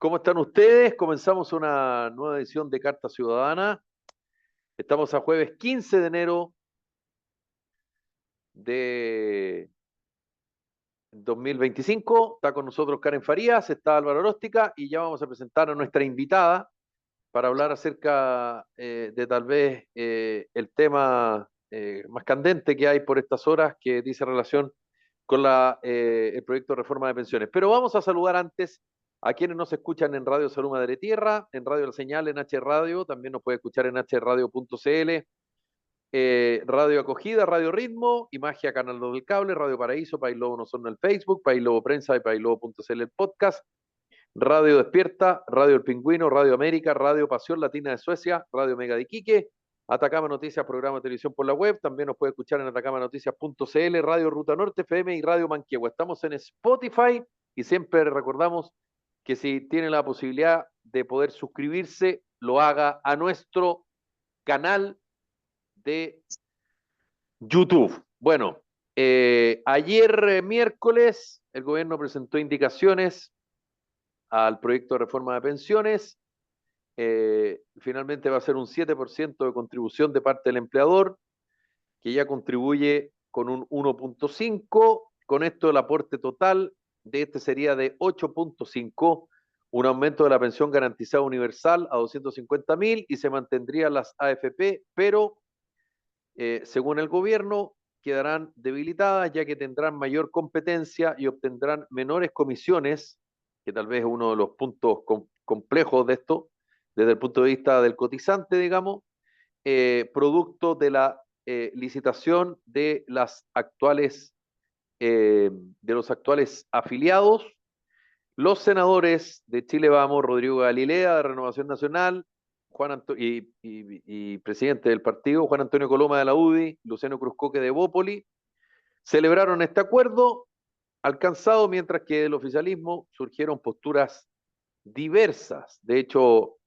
¿Cómo están ustedes? Comenzamos una nueva edición de Carta Ciudadana. Estamos a jueves 15 de enero de 2025. Está con nosotros Karen Farías, está Álvaro Oróstica y ya vamos a presentar a nuestra invitada para hablar acerca de tal vez el tema más candente que hay por estas horas que dice relación con el proyecto de reforma de pensiones. Pero vamos a saludar antes a quienes nos escuchan en Radio Salud Madre Tierra, en Radio La Señal, en H Radio, también nos puede escuchar en hradio.cl, Radio Acogida, Radio Ritmo, Imagia Canal 2 del Cable, Radio Paraíso, País Lobo No Son en el Facebook, País Lobo Prensa y paislobo.cl el podcast, Radio Despierta, Radio El Pingüino, Radio América, Radio Pasión Latina de Suecia, Radio Mega de Iquique, Atacama Noticias, programa de televisión por la web, también nos puede escuchar en atacamanoticias.cl, Radio Ruta Norte FM y Radio Manquehue. Estamos en Spotify y siempre recordamos que si tiene la posibilidad de poder suscribirse, lo haga a nuestro canal de YouTube. Bueno, ayer miércoles el gobierno presentó indicaciones al proyecto de reforma de pensiones. Finalmente va a ser un 7% de contribución de parte del empleador, que ya contribuye con un 1.5. Con esto el aporte total de este sería de 8.5, un aumento de la pensión garantizada universal a 250.000 y se mantendrían las AFP, pero según el gobierno quedarán debilitadas ya que tendrán mayor competencia y obtendrán menores comisiones, que tal vez es uno de los puntos complejos de esto, desde el punto de vista del cotizante, digamos, producto de la licitación de los actuales afiliados. Los senadores de Chile Vamos, Rodrigo Galilea de Renovación Nacional, y presidente del partido, Juan Antonio Coloma de la UDI, Luciano Cruzcoque de Bópoli, celebraron este acuerdo alcanzado, mientras que del oficialismo surgieron posturas diversas. De hecho,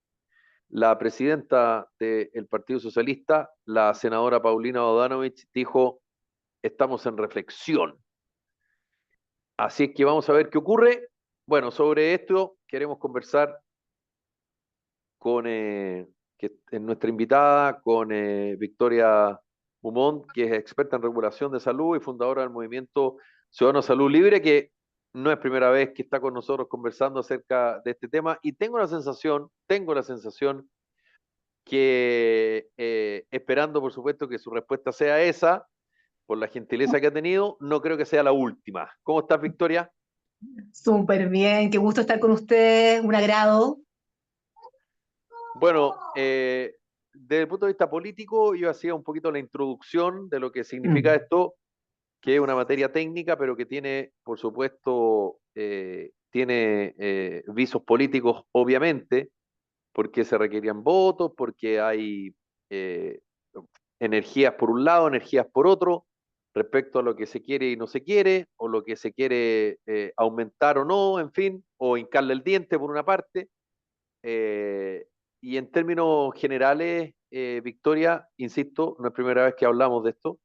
la presidenta del Partido Socialista, la senadora Paulina Bodanovich, dijo: estamos en reflexión. Así es que vamos a ver qué ocurre. Bueno, sobre esto queremos conversar con que es nuestra invitada, con Victoria Mumont, que es experta en regulación de salud y fundadora del movimiento Ciudadano Salud Libre, que no es primera vez que está con nosotros conversando acerca de este tema, y tengo la sensación que, esperando por supuesto que su respuesta sea esa, por la gentileza que ha tenido, no creo que sea la última. ¿Cómo estás, Victoria? Súper bien, qué gusto estar con ustedes, un agrado. Bueno, desde el punto de vista político, yo hacía un poquito la introducción de lo que significa Mm. esto, que es una materia técnica, pero que tiene, por supuesto, tiene visos políticos, obviamente, porque se requerían votos, porque hay eh, energías por un lado, energías por otro, respecto a lo que se quiere y no se quiere, o lo que se quiere aumentar o no, en fin, o hincarle el diente por una parte. Eh, y en términos generales, Victoria, insisto, no es primera vez que hablamos de esto.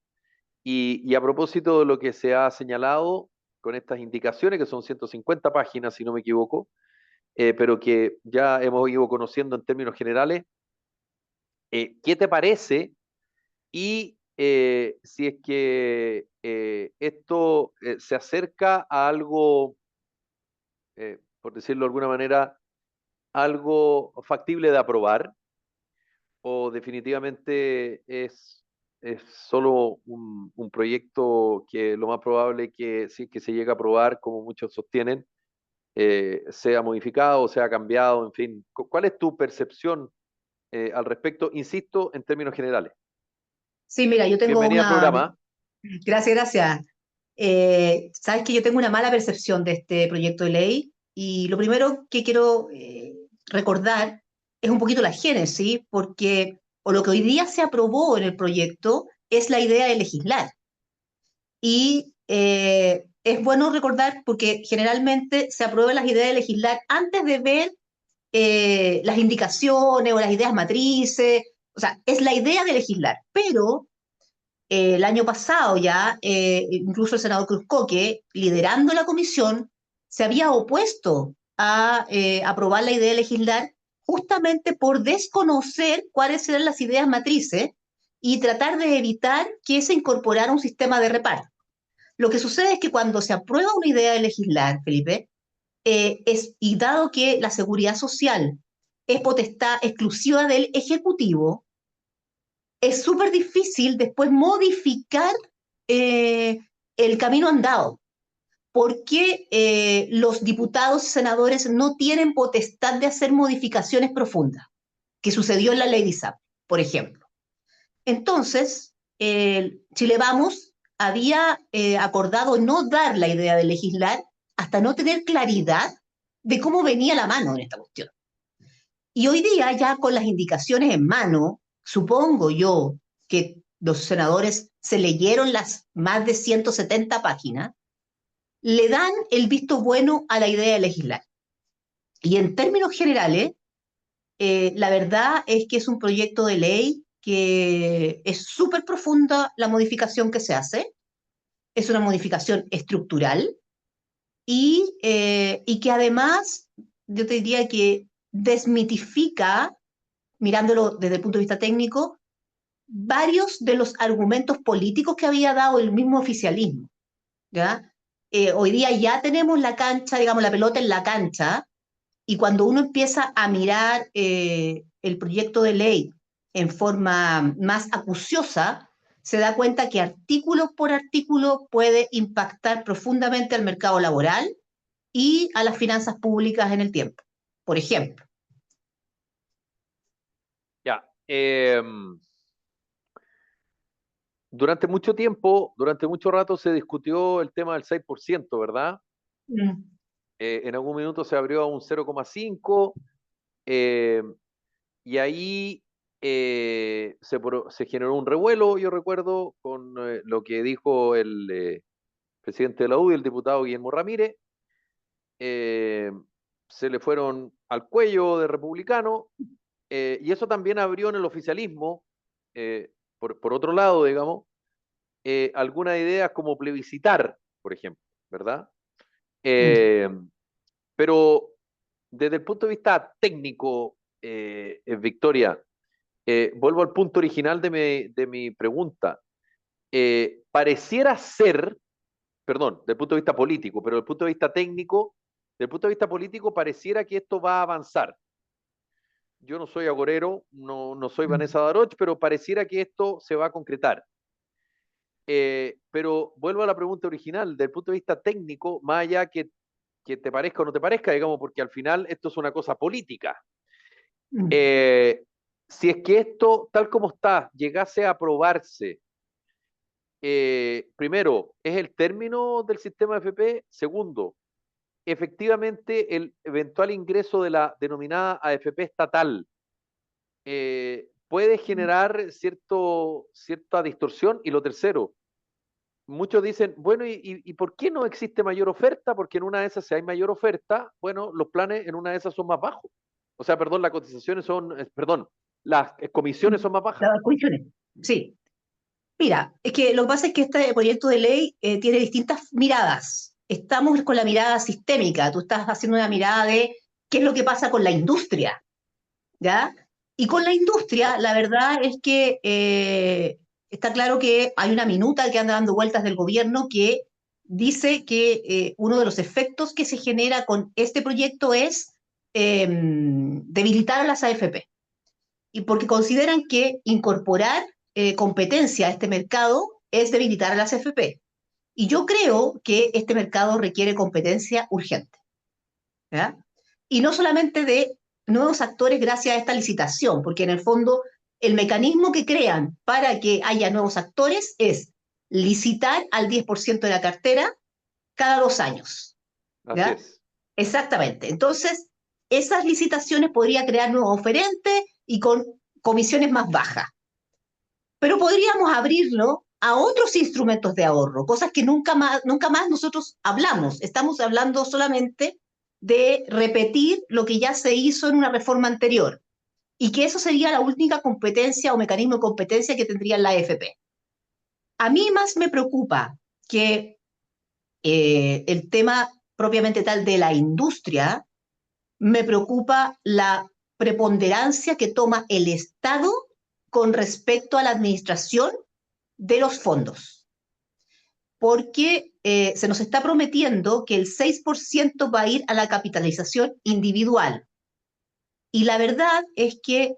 Y a propósito de lo que se ha señalado con estas indicaciones, que son 150 páginas, si no me equivoco, pero que ya hemos ido conociendo en términos generales, ¿qué te parece? Y si es que esto se acerca a algo, por decirlo de alguna manera, algo factible de aprobar, o definitivamente es solo un proyecto que lo más probable que si es que se llega a aprobar, como muchos sostienen, sea modificado, sea cambiado, en fin. ¿Cuál es tu percepción al respecto? Insisto, en términos generales. Sí, mira, yo tengo Bienvenida al una... programa. Gracias, gracias. Sabes que yo tengo una mala percepción de este proyecto de ley y lo primero que quiero recordar es un poquito la génesis, porque o lo que hoy día se aprobó en el proyecto es la idea de legislar. Y es bueno recordar porque generalmente se aprueban las ideas de legislar antes de ver las indicaciones o las ideas matrices, o sea, es la idea de legislar, pero el año pasado ya, incluso el senador Cruzcoque, liderando la comisión, se había opuesto a aprobar la idea de legislar justamente por desconocer cuáles eran las ideas matrices y tratar de evitar que se incorporara un sistema de reparto. Lo que sucede es que cuando se aprueba una idea de legislar, Felipe, y dado que la seguridad social es potestad exclusiva del Ejecutivo, es súper difícil después modificar eh, el camino andado, porque los diputados y senadores no tienen potestad de hacer modificaciones profundas, que sucedió en la ley de ISAP, por ejemplo. Entonces, Chile Vamos había acordado no dar la idea de legislar hasta no tener claridad de cómo venía la mano en esta cuestión. Y hoy día, ya con las indicaciones en mano, supongo yo que los senadores se leyeron las más de 170 páginas, le dan el visto bueno a la idea de legislar. Y en términos generales, la verdad es que es un proyecto de ley que es súper profunda la modificación que se hace, es una modificación estructural y que además yo te diría que desmitifica, mirándolo desde el punto de vista técnico, varios de los argumentos políticos que había dado el mismo oficialismo, ¿ya? Hoy día ya tenemos la cancha, digamos, la pelota en la cancha, y cuando uno empieza a mirar el proyecto de ley en forma más acuciosa, se da cuenta que artículo por artículo puede impactar profundamente al mercado laboral y a las finanzas públicas en el tiempo. Por ejemplo. Ya. Durante mucho tiempo, durante mucho rato se discutió el tema del 6%, ¿verdad? Mm. En algún minuto se abrió a un 0,5, eh, y ahí se generó un revuelo, yo recuerdo, con lo que dijo el presidente de la UDI, el diputado Guillermo Ramírez. eh, Se le fueron al cuello de republicano, y eso también abrió en el oficialismo, por otro lado, digamos, algunas ideas como plebiscitar, por ejemplo, ¿verdad? Mm. Eh, pero desde el punto de vista técnico, Victoria, vuelvo al punto original de mi pregunta. Pareciera ser, perdón, del punto de vista político, pero del punto de vista técnico, del punto de vista político, pareciera que esto va a avanzar. Yo no soy agorero, no soy Mm. Vanessa Daroch, pero pareciera que esto se va a concretar. Pero vuelvo a la pregunta original, del punto de vista técnico, más allá que te parezca o no te parezca, digamos, porque al final esto es una cosa política. Mm. Eh, si es que esto, tal como está, llegase a aprobarse, primero, ¿es el término del sistema AFP? Segundo, efectivamente, el eventual ingreso de la denominada AFP estatal puede generar cierta distorsión. Y lo tercero, muchos dicen, bueno, ¿y por qué no existe mayor oferta? Porque en una de esas, si hay mayor oferta, bueno, los planes en una de esas son más bajos. O sea, perdón, las cotizaciones son, perdón, las comisiones son más bajas. Las cuestiones. Sí. Mira, es que lo que pasa es que este proyecto de ley tiene distintas miradas. Estamos con la mirada sistémica, tú estás haciendo una mirada de qué es lo que pasa con la industria, ¿ya? Y con la industria, la verdad es que está claro que hay una minuta que anda dando vueltas del gobierno que dice que uno de los efectos que se genera con este proyecto es debilitar a las AFP. Y porque consideran que incorporar competencia a este mercado es debilitar a las AFP. Y yo creo que este mercado requiere competencia urgente, ¿ya? Y no solamente de nuevos actores gracias a esta licitación, porque en el fondo el mecanismo que crean para que haya nuevos actores es licitar al 10% de la cartera cada 2 años, Así ¿ya? es. Exactamente. Entonces, esas licitaciones podría crear nuevos oferentes y con comisiones más bajas. Pero podríamos abrirlo a otros instrumentos de ahorro, cosas que nunca más nosotros hablamos. Estamos hablando solamente de repetir lo que ya se hizo en una reforma anterior y que eso sería la única competencia o mecanismo de competencia que tendría la AFP. A mí más me preocupa que el tema propiamente tal de la industria, me preocupa la preponderancia que toma el Estado con respecto a la administración de los fondos, porque se nos está prometiendo que el 6% va a ir a la capitalización individual. Y la verdad es que,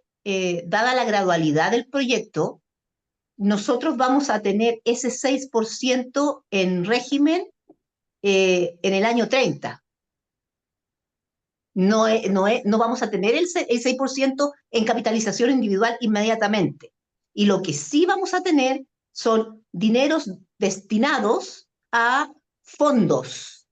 dada la gradualidad del proyecto, nosotros vamos a tener ese 6% en régimen en el año 30. No vamos a tener el 6% en capitalización individual inmediatamente. Y lo que sí vamos a tener son dineros destinados a fondos,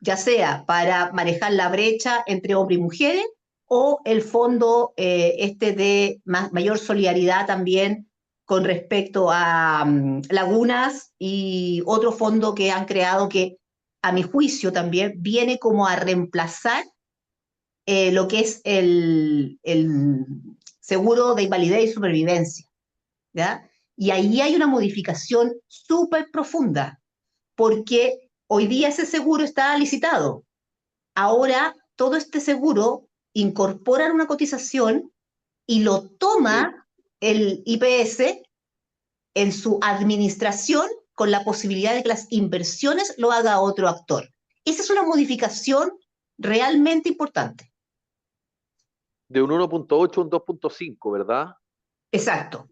ya sea para manejar la brecha entre hombres y mujeres o el fondo de mayor solidaridad también con respecto a lagunas y otro fondo que han creado que a mi juicio también viene como a reemplazar lo que es el seguro de invalidez y supervivencia, ¿ya? Y ahí hay una modificación súper profunda, porque hoy día ese seguro está licitado. Ahora todo este seguro incorpora una cotización y lo Sí, toma el IPS en su administración con la posibilidad de que las inversiones lo haga otro actor. Esa es una modificación realmente importante. de un 1.8 a un 2.5, ¿verdad? Exacto.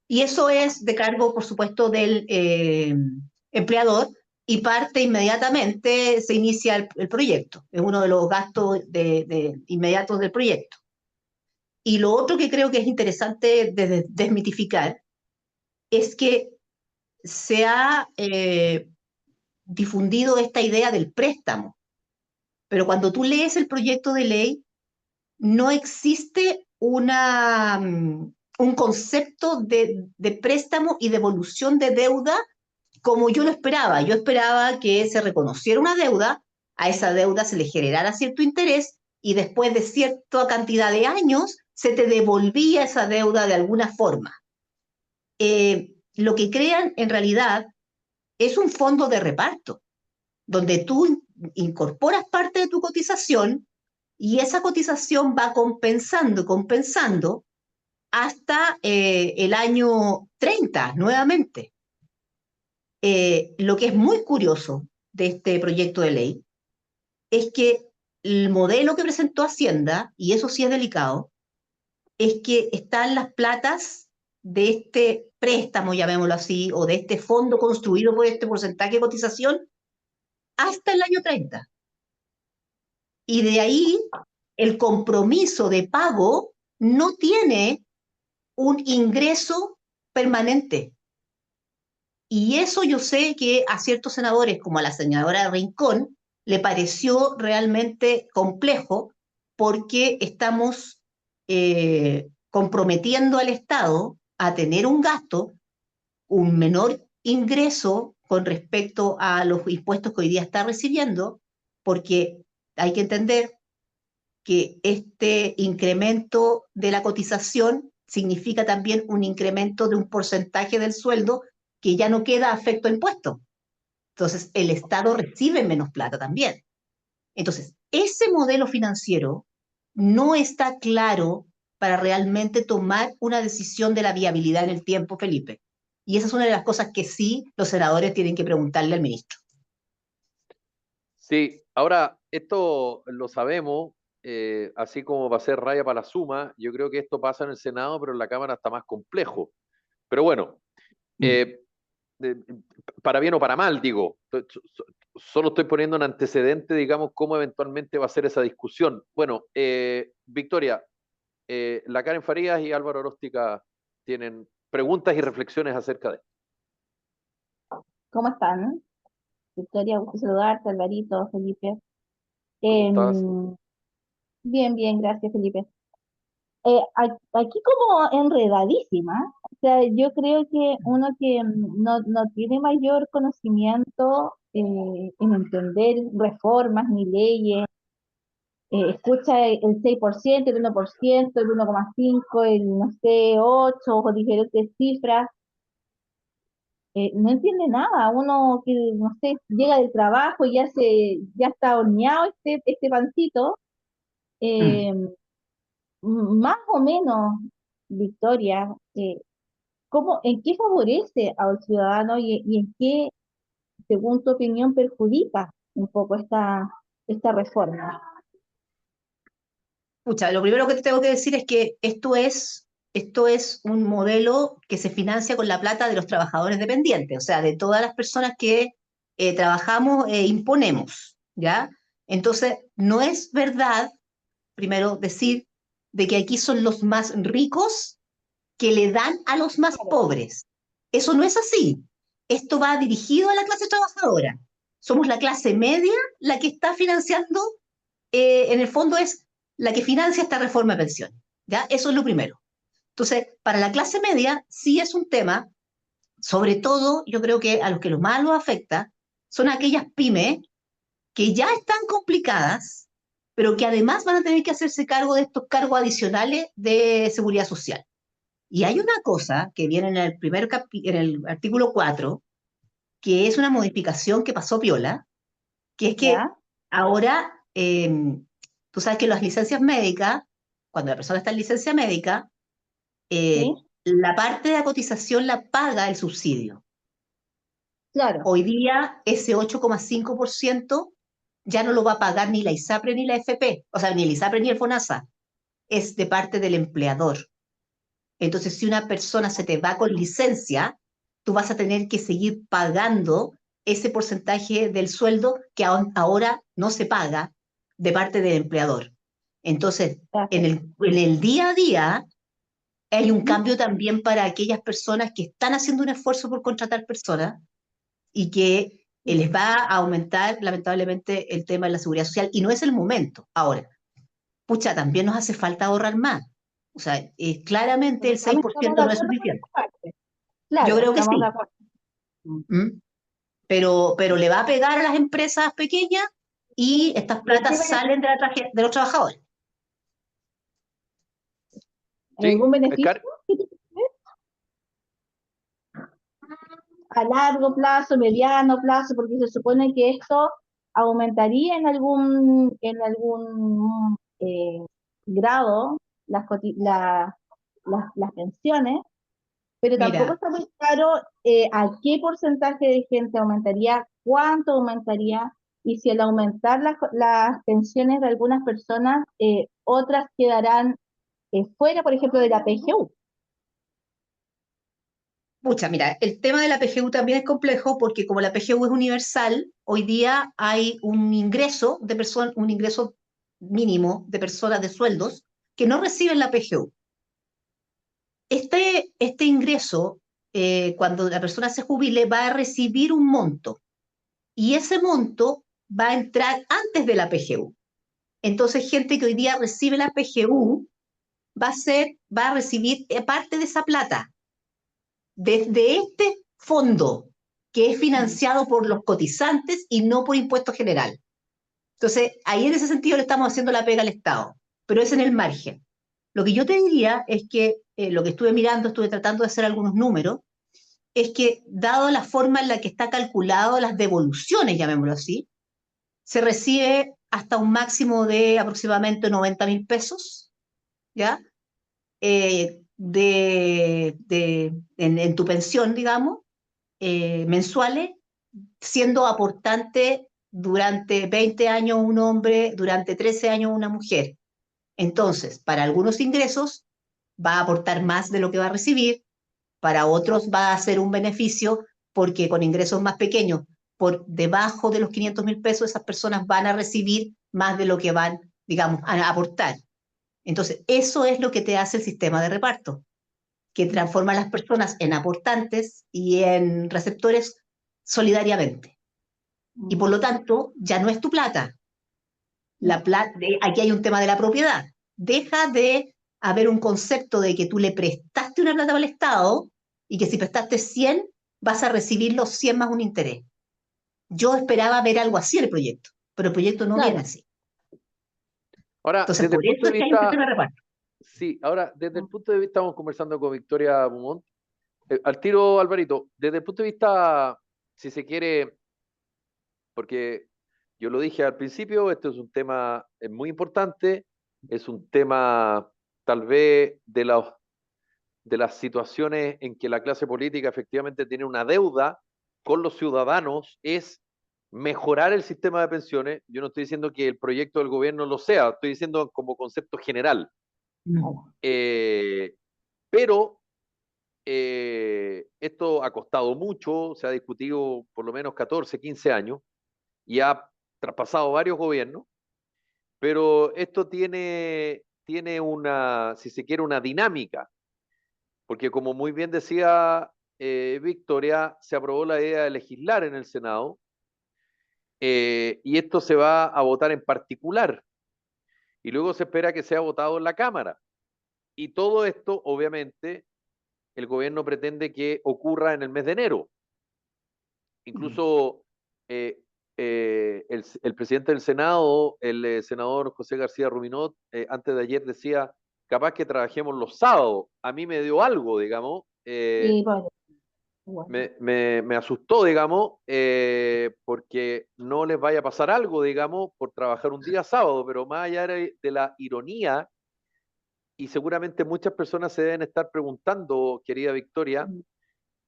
Y eso es de cargo, por supuesto, del empleador y parte inmediatamente, se inicia el proyecto. Es uno de los gastos inmediatos del proyecto. Y lo otro que creo que es interesante desmitificar es que se ha difundido esta idea del préstamo, pero cuando tú lees el proyecto de ley, no existe un concepto de préstamo y devolución de deuda como yo lo esperaba. Yo esperaba que se reconociera una deuda, a esa deuda se le generara cierto interés y después de cierta cantidad de años se te devolvía esa deuda de alguna forma. Lo que crean en realidad es un fondo de reparto, donde tú incorporas parte de tu cotización y esa cotización va compensando, compensando hasta el año 30 nuevamente. Lo que es muy curioso de este proyecto de ley es que el modelo que presentó Hacienda, y eso sí es delicado, es que están las platas de este préstamo, llamémoslo así, o de este fondo construido por este porcentaje de cotización hasta el año 30. Y de ahí el compromiso de pago no tiene un ingreso permanente. Y eso yo sé que a ciertos senadores, como a la senadora Rincón, le pareció realmente complejo porque estamos comprometiendo al Estado a tener un gasto, un menor ingreso con respecto a los impuestos que hoy día está recibiendo, porque hay que entender que este incremento de la cotización significa también un incremento de un porcentaje del sueldo que ya no queda afecto a impuestos. Entonces, el Estado recibe menos plata también. Entonces, ese modelo financiero no está claro para realmente tomar una decisión de la viabilidad en el tiempo, Felipe. Y esa es una de las cosas que sí los senadores tienen que preguntarle al ministro. Sí, ahora esto lo sabemos, así como va a ser raya para la suma, yo creo que esto pasa en el Senado, pero en la Cámara está más complejo. Pero bueno, Mm. eh, de- para bien o para mal, digo, solo estoy poniendo un antecedente, digamos, cómo eventualmente va a ser esa discusión. Bueno, Victoria, la Karen Farías y Álvaro Oróstica tienen preguntas y reflexiones acerca de esto. ¿Cómo están? Victoria, gusto saludarte, Alvarito, Felipe. ¿Cómo estás? Em, bien, bien, gracias, Felipe. Aquí como enredadísima, o sea, yo creo que uno que no tiene mayor conocimiento en entender reformas ni leyes, escucha el 6%, el 1%, el 1,5, el no sé, 8 o diferentes cifras, no entiende nada. Uno que, no sé, llega del trabajo y ya está horneado este pancito Eh, Más o menos, Victoria, ¿en qué favorece al ciudadano y en qué, según tu opinión, perjudica un poco esta reforma? Escucha, lo primero que te tengo que decir es que esto es un modelo que se financia con la plata de los trabajadores dependientes, o sea, de todas las personas que trabajamos e imponemos, ¿ya? Entonces, no es verdad, primero, decir de que aquí son los más ricos que le dan a los más Claro. pobres. Eso no es así. Esto va dirigido a la clase trabajadora. Somos la clase media la que está financiando, en el fondo es la que financia esta reforma de pensiones. ¿Ya? Eso es lo primero. Entonces, para la clase media sí es un tema, sobre todo yo creo que a los que lo más los afecta son aquellas pymes que ya están complicadas, pero que además van a tener que hacerse cargo de estos cargos adicionales de seguridad social. Y hay una cosa que viene en el en el artículo 4, que es una modificación que pasó piola, que es que ¿Ya? ahora, tú sabes que las licencias médicas, cuando la persona está en licencia médica, ¿Sí? la parte de la cotización la paga el subsidio. Claro. Hoy día ese 8,5% ya no lo va a pagar ni la ISAPRE ni la FP, o sea, ni el ISAPRE ni el FONASA, es de parte del empleador. Entonces, si una persona se te va con licencia, tú vas a tener que seguir pagando ese porcentaje del sueldo que ahora no se paga de parte del empleador. Entonces, Gracias. en el día a día hay un Ujú. cambio también para aquellas personas que están haciendo un esfuerzo por contratar personas y que les va a aumentar lamentablemente el tema de la seguridad social y no es el momento. Ahora, pucha, también nos hace falta ahorrar más. O sea, claramente Pero el también estamos de 6% no es acuerdo con suficiente. esta parte. Yo Claro, creo que estamos de sí. acuerdo. Mm. Pero le va a pegar a las empresas pequeñas y estas ¿Y en qué platas salen de, de los trabajadores. Sí, algún beneficio que tiene a largo plazo, mediano plazo? Porque se supone que esto aumentaría en algún grado las pensiones, pero tampoco Mira, está muy claro a qué porcentaje de gente aumentaría, cuánto aumentaría, y si al aumentar las pensiones de algunas personas, otras quedarán fuera, por ejemplo, de la PGU. pucha, mira, el tema de la PGU también es complejo porque como la PGU es universal, hoy día hay un ingreso de personas, un ingreso mínimo de personas de sueldos que no reciben la PGU. Este ingreso, cuando la persona se jubile, va a recibir un monto y ese monto va a entrar antes de la PGU. Entonces, gente que hoy día recibe la PGU va a recibir parte de esa plata desde este fondo que es financiado por los cotizantes y no por impuesto general. Entonces, ahí en ese sentido le estamos haciendo la pega al Estado, pero es en el margen. Lo que yo te diría es que lo que estuve mirando, estuve tratando de hacer algunos números, es que dado la forma en la que está calculado las devoluciones, llamémoslo así, se recibe hasta un máximo de aproximadamente 90.000 pesos, ¿ya? En tu pensión, digamos, mensuales, siendo aportante durante 20 años un hombre, durante 13 años una mujer. Entonces, para algunos ingresos va a aportar más de lo que va a recibir, para otros va a ser un beneficio porque con ingresos más pequeños, por debajo de los 500.000 pesos, esas personas van a recibir más de lo que van, digamos, a aportar. Entonces, eso es lo que te hace el sistema de reparto, que transforma a las personas en aportantes y en receptores solidariamente. Y por lo tanto, ya no es tu plata. Aquí hay un tema de la propiedad. Deja de haber un concepto de que tú le prestaste una plata al Estado y que si prestaste 100 vas a recibir los 100 más un interés. Yo esperaba ver algo así en el proyecto, pero el proyecto no viene Claro. así. ahora, Entonces, desde el por punto eso de es que hay un vista, sistema de reparto. sí, ahora, desde el punto de vista, estamos conversando con Victoria Beaumont. Al tiro, Alvarito, desde el punto de vista, si se quiere, porque yo lo dije al principio, esto es un tema muy importante es un tema tal vez de las situaciones en que la clase política efectivamente tiene una deuda con los ciudadanos, es mejorar el sistema de pensiones. Yo no estoy diciendo que el proyecto del gobierno lo sea, estoy diciendo como concepto general. Eh, pero esto ha costado mucho, se ha discutido por lo menos 14, 15 años y ha traspasado varios gobiernos, pero esto tiene una, si se quiere, una dinámica, porque como muy bien decía Victoria, se aprobó la idea de legislar en el Senado y esto se va a votar en particular y luego se espera que sea votado en la Cámara. Y todo esto, obviamente, el gobierno pretende que ocurra en el mes de enero. Incluso el presidente del Senado, el senador José García Ruminot, antes de ayer decía, capaz que trabajemos los sábados. A mí me dio algo, digamos, Sí, bueno. me asustó, digamos, porque no les vaya a pasar algo, digamos, por trabajar un día sábado, pero más allá de la ironía, y seguramente muchas personas se deben estar preguntando, querida Victoria,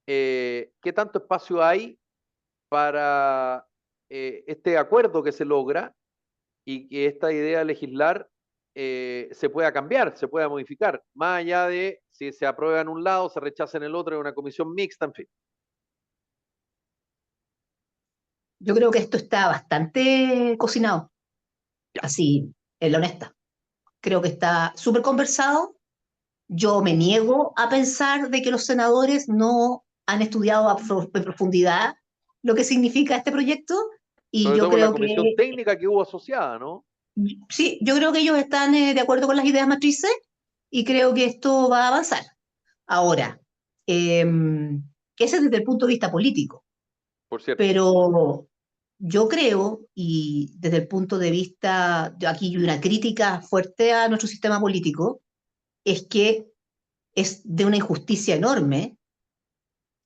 ¿qué tanto espacio hay para este acuerdo que se logra y que esta idea de legislar se pueda cambiar, se pueda modificar, más allá de si se aprueba en un lado, se rechaza en el otro, en una comisión mixta, en fin. Yo creo que esto está bastante cocinado, Ya, así, en la honesta. Creo que está súper conversado. Yo me niego a pensar de que los senadores no han estudiado en profundidad lo que significa este proyecto y sobre yo todo por la creo comisión que, técnica que hubo asociada, ¿no? sí, yo creo que ellos están de acuerdo con las ideas matrices y creo que esto va a avanzar. Ahora, eh, ese es desde el punto de vista político, Por cierto. pero yo creo, y desde el punto de vista, aquí hay una crítica fuerte a nuestro sistema político, es que es de una injusticia enorme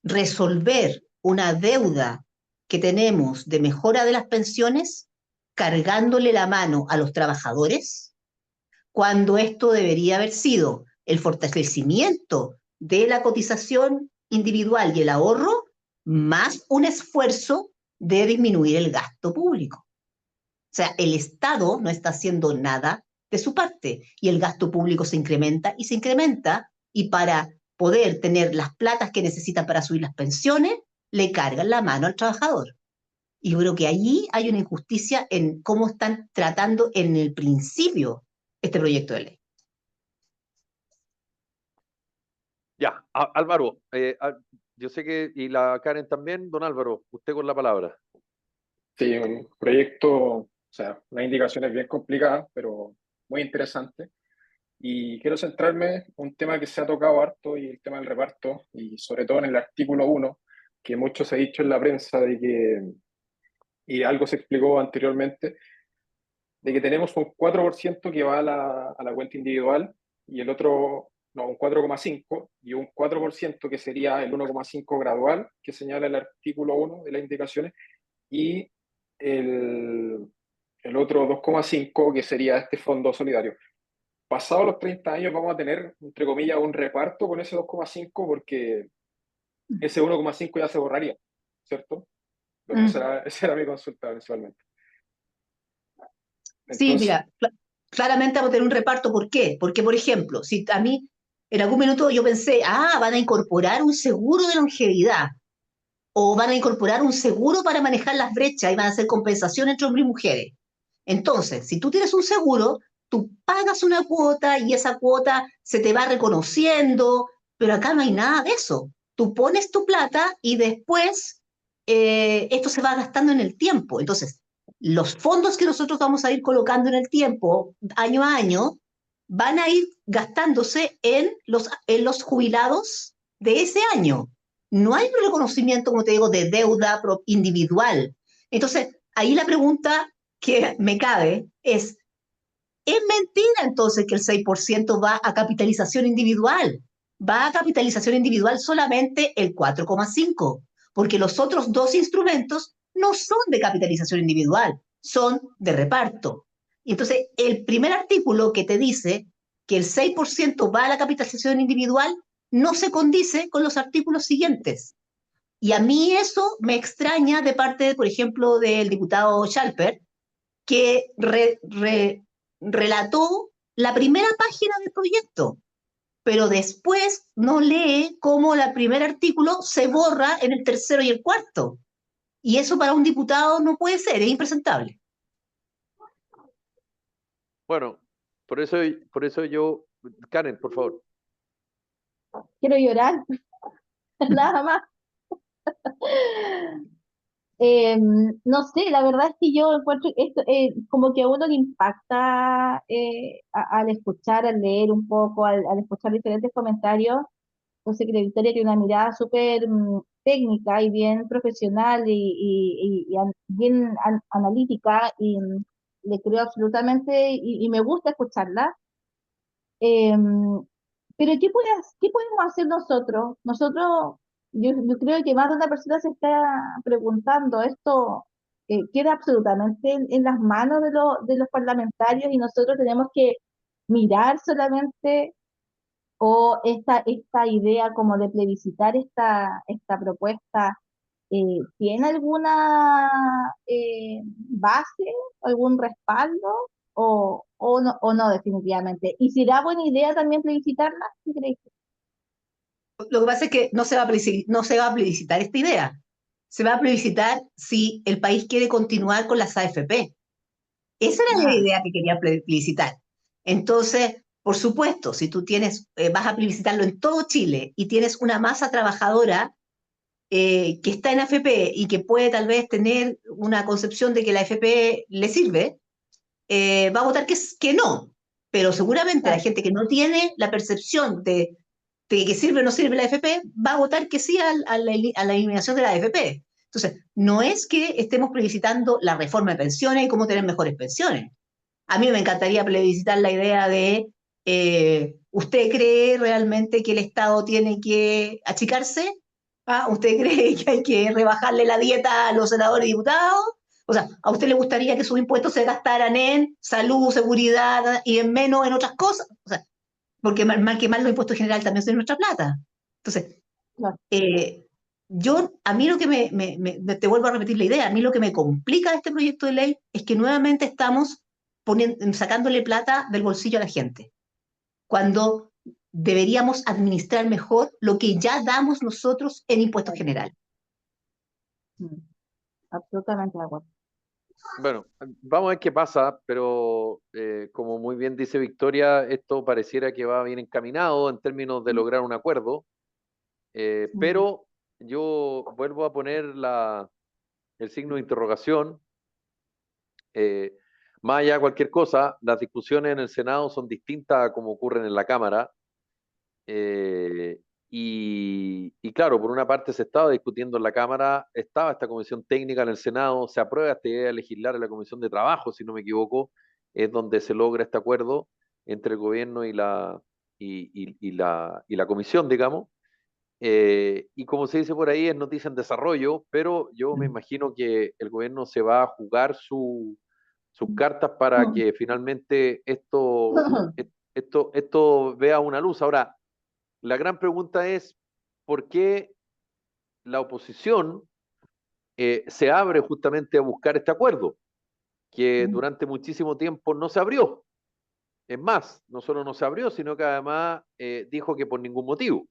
resolver una deuda que tenemos de mejora de las pensiones cargándole la mano a los trabajadores, cuando esto debería haber sido el fortalecimiento de la cotización individual y el ahorro, más un esfuerzo de disminuir el gasto público. O sea, el Estado no está haciendo nada de su parte y el gasto público se incrementa y se incrementa y para poder tener las platas que necesitan para subir las pensiones, le cargan la mano al trabajador. Y yo creo que allí hay una injusticia en cómo están tratando en el principio este proyecto de ley. Ya, Álvaro, yo sé que, y la Karen también, don Álvaro, usted con la palabra. Sí, un proyecto, o sea, unas indicaciones bien complicadas, pero muy interesante. Y quiero centrarme en un tema que se ha tocado harto y el tema del reparto, y sobre todo en el artículo 1, que mucho se ha dicho en la prensa de que, y algo se explicó anteriormente, de que tenemos un 4% que va a la cuenta individual y el otro, no, un 4,5 y un 4% que sería el 1,5 gradual que señala el artículo 1 de las indicaciones y el, el otro 2,5 que sería este fondo solidario. Pasados los 30 años vamos a tener, entre comillas, un reparto con ese 2,5 porque ese 1,5 ya se borraría, ¿cierto? Bueno, Mm. esa era mi consulta principalmente. Sí, Entonces, mira, claramente vamos a tener un reparto. ¿Por qué? Porque, por ejemplo, si a mí en algún minuto yo pensé, van a incorporar un seguro de longevidad o van a incorporar un seguro para manejar las brechas y van a hacer compensación entre hombres y mujeres. Entonces, si tú tienes un seguro, tú pagas una cuota y esa cuota se te va reconociendo, pero acá no hay nada de eso. Tú pones tu plata y después esto se va gastando en el tiempo. Entonces, los fondos que nosotros vamos a ir colocando en el tiempo, año a año, van a ir gastándose en los jubilados de ese año. No hay un reconocimiento, como te digo, de deuda individual. Entonces, ahí la pregunta que me cabe ¿es mentira entonces que el 6% va a capitalización individual? Va a capitalización individual solamente el 4,5%, porque los otros dos instrumentos no son de capitalización individual, son de reparto. Y entonces, el primer artículo que te dice que el 6% va a la capitalización individual no se condice con los artículos siguientes. Y a mí eso me extraña de parte, por ejemplo, del diputado Schalper, que relató la primera página del proyecto, pero después no lee cómo el primer artículo se borra en el tercero y el cuarto. Y eso para un diputado no puede ser, es impresentable. Bueno, por eso yo, Karen, por favor. Quiero llorar, nada más. No sé, la verdad es que yo encuentro esto como que a uno le impacta al escuchar, al leer un poco, al escuchar diferentes comentarios. Yo sé que la Victoria tiene una mirada súper técnica y bien profesional y bien analítica y le creo absolutamente y me gusta escucharla. Em, pero qué podemos hacer nosotros? Yo creo que más de una persona se está preguntando esto, queda absolutamente en las manos de los parlamentarios y nosotros tenemos que mirar solamente o esta idea como de plebiscitar esta propuesta, ¿tiene alguna base, algún respaldo o no definitivamente? ¿Y será buena idea también plebiscitarla? ¿Qué crees? Lo que pasa es que no se va a plebiscitar esta idea. Se va a plebiscitar si el país quiere continuar con las AFP. Esa era la Ah, idea que quería plebiscitar. Entonces, por supuesto, si tú vas a plebiscitarlo en todo Chile y tienes una masa trabajadora que está en AFP y que puede tal vez tener una concepción de que la AFP le sirve, va a votar que no. Pero seguramente la claro, gente que no tiene la percepción de que sirve o no sirve la AFP va a votar que sí a la eliminación de la AFP. Entonces, no es que estemos plebiscitando la reforma de pensiones y cómo tener mejores pensiones. A mí me encantaría plebiscitar la idea de, ¿usted cree realmente que el Estado tiene que achicarse? ¿Ah? ¿Usted cree que hay que rebajarle la dieta a los senadores y diputados? O sea, ¿a usted le gustaría que sus impuestos se gastaran en salud, seguridad y en menos en otras cosas? O sea, porque mal que mal los impuestos en general también son nuestra plata. Entonces, claro. eh, a mí lo que te vuelvo a repetir la idea, a mí lo que me complica de este proyecto de ley es que nuevamente estamos sacándole plata del bolsillo a la gente, cuando deberíamos administrar mejor lo que ya damos nosotros en impuestos Claro. generales. Mm, absolutamente de acuerdo. Bueno, vamos a ver qué pasa, pero como muy bien dice Victoria, esto pareciera que va bien encaminado en términos de lograr un acuerdo, Mm, pero yo vuelvo a poner el signo de interrogación. eh, Más allá de cualquier cosa, las discusiones en el Senado son distintas a como ocurren en la Cámara. eh, y claro, por una parte se estaba discutiendo en la Cámara, estaba esta comisión técnica en el Senado, se aprueba esta idea de legislar en la Comisión de Trabajo, si no me equivoco, es donde se logra este acuerdo entre el gobierno y la comisión, digamos. Y como se dice por ahí, es noticia en desarrollo, pero yo me imagino que el gobierno se va a jugar sus cartas para mm. que finalmente esto vea una luz. Ahora, la gran pregunta es, ¿por qué la oposición se abre justamente a buscar este acuerdo, que Mm. durante muchísimo tiempo no se abrió? Es más, no solo no se abrió, sino que además dijo que por ningún motivo.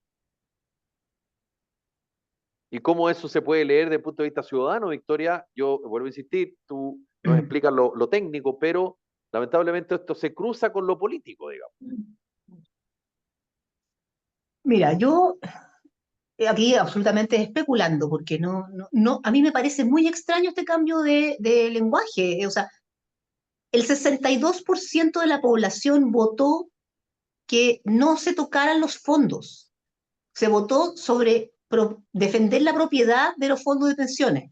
¿Y cómo eso se puede leer desde el punto de vista ciudadano, Victoria? Yo vuelvo a insistir, tú nos explicas lo técnico, pero lamentablemente esto se cruza con lo político, digamos. Mira, yo aquí absolutamente especulando, porque a mí me parece muy extraño este cambio de lenguaje. O sea, el 62% de la población votó que no se tocaran los fondos. Se votó sobre defender la propiedad de los fondos de pensiones.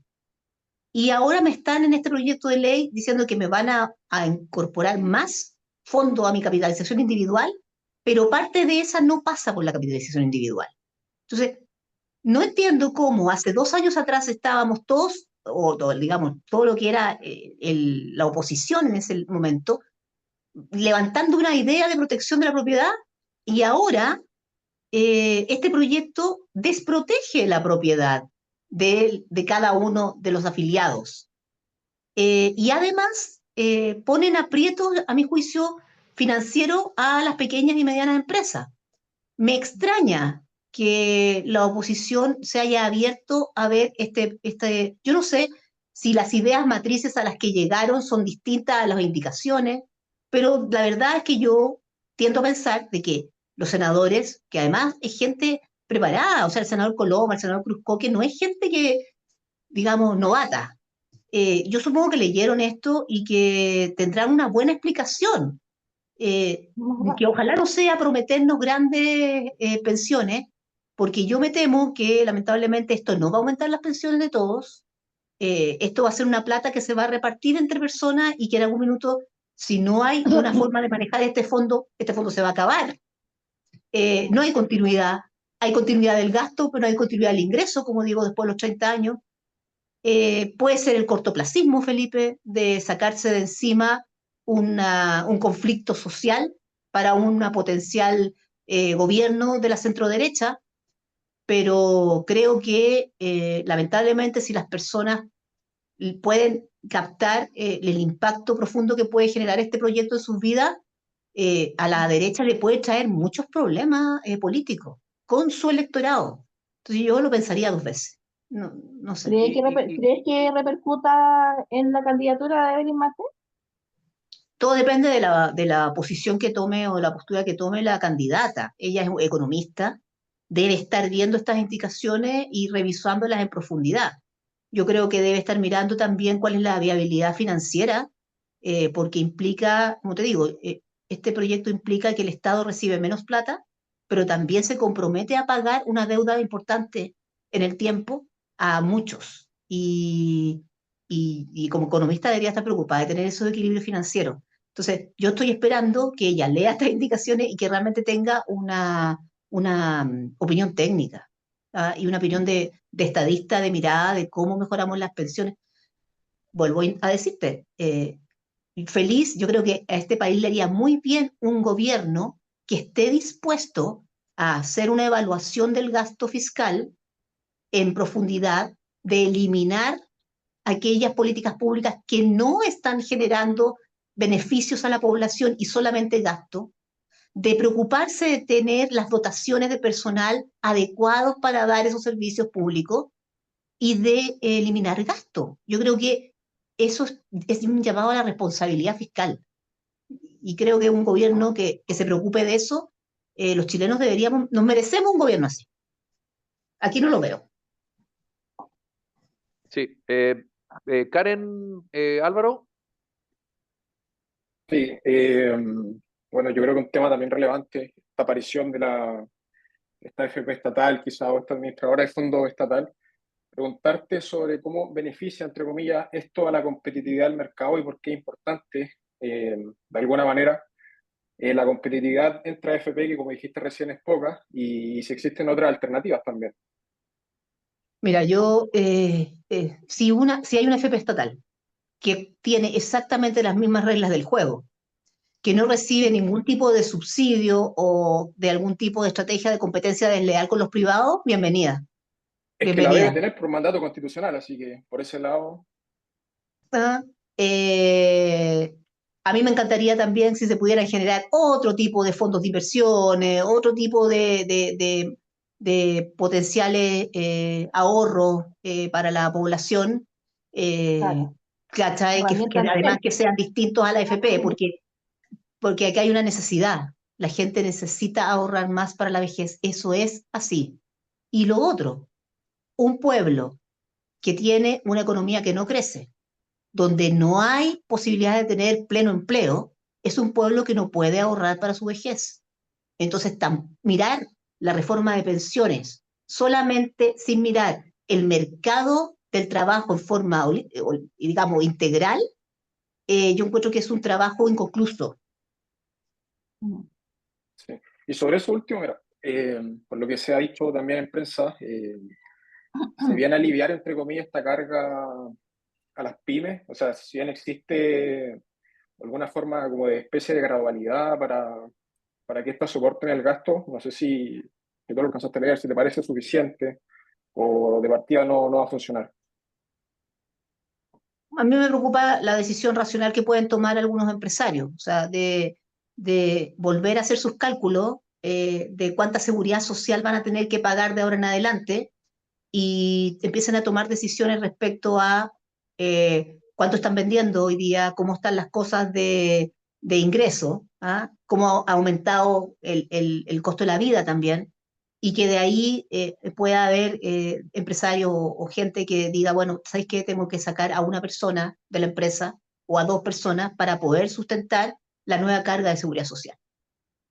Y ahora me están en este proyecto de ley diciendo que me van a incorporar más fondos a mi capitalización individual, pero parte de esa no pasa por la capitalización individual. Entonces, no entiendo cómo hace 2 años atrás estábamos todos digamos, todo lo que era la oposición en ese momento, levantando una idea de protección de la propiedad, y ahora este proyecto desprotege la propiedad de cada uno de los afiliados. Y además ponen aprietos, a mi juicio, financiero a las pequeñas y medianas empresas. Me extraña que la oposición se haya abierto a ver yo no sé si las ideas matrices a las que llegaron son distintas a las indicaciones, pero la verdad es que yo tiendo a pensar de que los senadores, que además es gente preparada, o sea, el senador Coloma, el senador Cruzco, que no es gente que, digamos, novata. Yo supongo que leyeron esto y que tendrán una buena explicación, eh, que ojalá no sea prometernos grandes pensiones, porque yo me temo que lamentablemente esto no va a aumentar las pensiones de todos. Esto va a ser una plata que se va a repartir entre personas y que en algún minuto, si no hay una forma de manejar este fondo se va a acabar. No hay continuidad del gasto, pero no hay continuidad del ingreso, como digo, después de los 30 años. Puede ser el cortoplacismo, Felipe, de sacarse de encima un conflicto social para una potencial gobierno de la centroderecha, pero creo que lamentablemente si las personas pueden captar el impacto profundo que puede generar este proyecto en sus vidas, a la derecha le puede traer muchos problemas políticos con su electorado. Entonces yo lo pensaría dos veces. No, no sé. ¿Crees que repercuta en la candidatura de Evelyn Matei? Todo depende de la posición que tome o la postura que tome la candidata. Ella es economista, debe estar viendo estas indicaciones y revisándolas en profundidad. Yo creo que debe estar mirando también cuál es la viabilidad financiera, porque implica, como te digo, este proyecto implica que el Estado recibe menos plata, pero también se compromete a pagar una deuda importante en el tiempo a muchos. Y como economista debería estar preocupada de tener esos equilibrios financieros. Entonces, yo estoy esperando que ella lea estas indicaciones y que realmente tenga una opinión técnica, ¿ah? Y una opinión de estadista, de mirada, de cómo mejoramos las pensiones. Vuelvo a decirte, feliz, yo creo que a este país le haría muy bien un gobierno que esté dispuesto a hacer una evaluación del gasto fiscal en profundidad, de eliminar aquellas políticas públicas que no están generando beneficios a la población y solamente gasto, de preocuparse de tener las dotaciones de personal adecuados para dar esos servicios públicos y de eliminar gasto. Yo creo que eso es un llamado a la responsabilidad fiscal. Y creo que un gobierno que se preocupe de eso, los chilenos nos merecemos un gobierno así. Aquí no lo veo. Sí. Karen, Álvaro. Sí, bueno, yo creo que un tema también relevante, esta aparición de esta FP estatal, quizá, o esta administradora de fondo estatal, preguntarte sobre cómo beneficia, entre comillas, esto a la competitividad del mercado y por qué es importante, de alguna manera, la competitividad entre AFP, que como dijiste recién es poca, y si existen otras alternativas también. Mira, si hay una FP estatal que tiene exactamente las mismas reglas del juego, que no recibe ningún tipo de subsidio o de algún tipo de estrategia de competencia desleal con los privados, bienvenida, Es que la debe bienvenida. tener por mandato constitucional, así que por ese lado, ¿Ah? Eh, a mí me encantaría también si se pudieran generar otro tipo de fondos de inversiones, otro tipo de potenciales ahorros para la población, eh, Claro, ¿cachai? Que herramientas además que diferentes. sean distintos a la FP, porque aquí hay una necesidad. La gente necesita ahorrar más para la vejez. Eso es así. Y lo otro, un pueblo que tiene una economía que no crece, donde no hay posibilidad de tener pleno empleo, es un pueblo que no puede ahorrar para su vejez. Entonces, mirar la reforma de pensiones solamente sin mirar el mercado del trabajo en forma, digamos, integral, yo encuentro que es un trabajo inconcluso. sí. Y sobre eso último, mira, por lo que se ha dicho también en prensa, se viene a aliviar, entre comillas, esta carga a las pymes. O sea, si bien existe alguna forma como de especie de gradualidad para que éstas soporten el gasto, no sé si tú lo alcanzaste a leer, si te parece suficiente o de partida no va a funcionar. A mí me preocupa la decisión racional que pueden tomar algunos empresarios, o sea, de volver a hacer sus cálculos de cuánta seguridad social van a tener que pagar de ahora en adelante y empiecen a tomar decisiones respecto a cuánto están vendiendo hoy día, cómo están las cosas de ingreso, ¿ah? Cómo ha aumentado el costo de la vida también, y que de ahí pueda haber empresarios o gente que diga, bueno, ¿sabes qué? Tengo que sacar a una persona de la empresa o a dos personas para poder sustentar la nueva carga de seguridad social.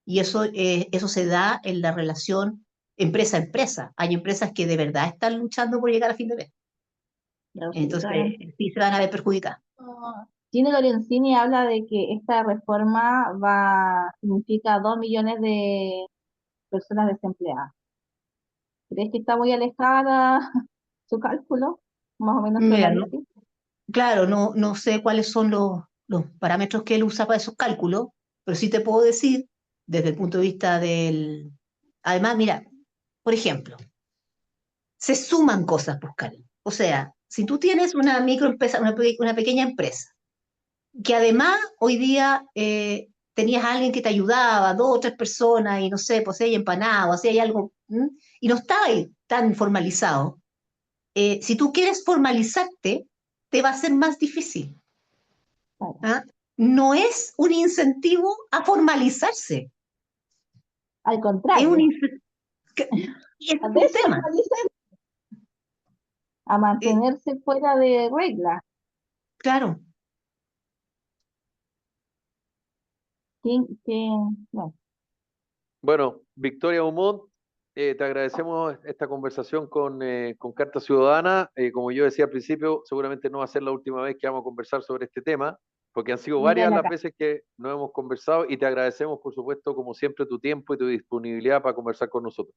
Y eso se da en la relación empresa a empresa. Hay empresas que de verdad están luchando por llegar a fin de mes. Pero sí, Entonces, claramente. sí se van a ver perjudicadas. Gino Lorenzini habla de que esta reforma significa 2 millones de personas desempleadas. ¿Crees que está muy alejada su cálculo? Más o menos su Mira, análisis. claro, no sé cuáles son los parámetros que él usa para esos cálculos, pero sí te puedo decir, desde el punto de vista del... Además, mira, por ejemplo, se suman cosas, Pascal. O sea, si tú tienes una microempresa, una pequeña empresa, que además hoy día tenías a alguien que te ayudaba, dos o tres personas, y no sé, pues si hay empanado, si hay algo, ¿m? Y no está ahí tan formalizado. Si tú quieres formalizarte, te va a ser más difícil. Claro. ¿Ah? No es un incentivo a formalizarse, Al es un, contrario, ince- es a un tema, desformalizar, a eh, mantenerse fuera de regla. claro. Bueno, Bueno, Victoria Humont, te agradecemos esta conversación con Carta Ciudadana. Como yo decía al principio, seguramente no va a ser la última vez que vamos a conversar sobre este tema, porque han sido mira varias la las cara. veces que no hemos conversado y te agradecemos, por supuesto, como siempre, tu tiempo y tu disponibilidad para conversar con nosotros.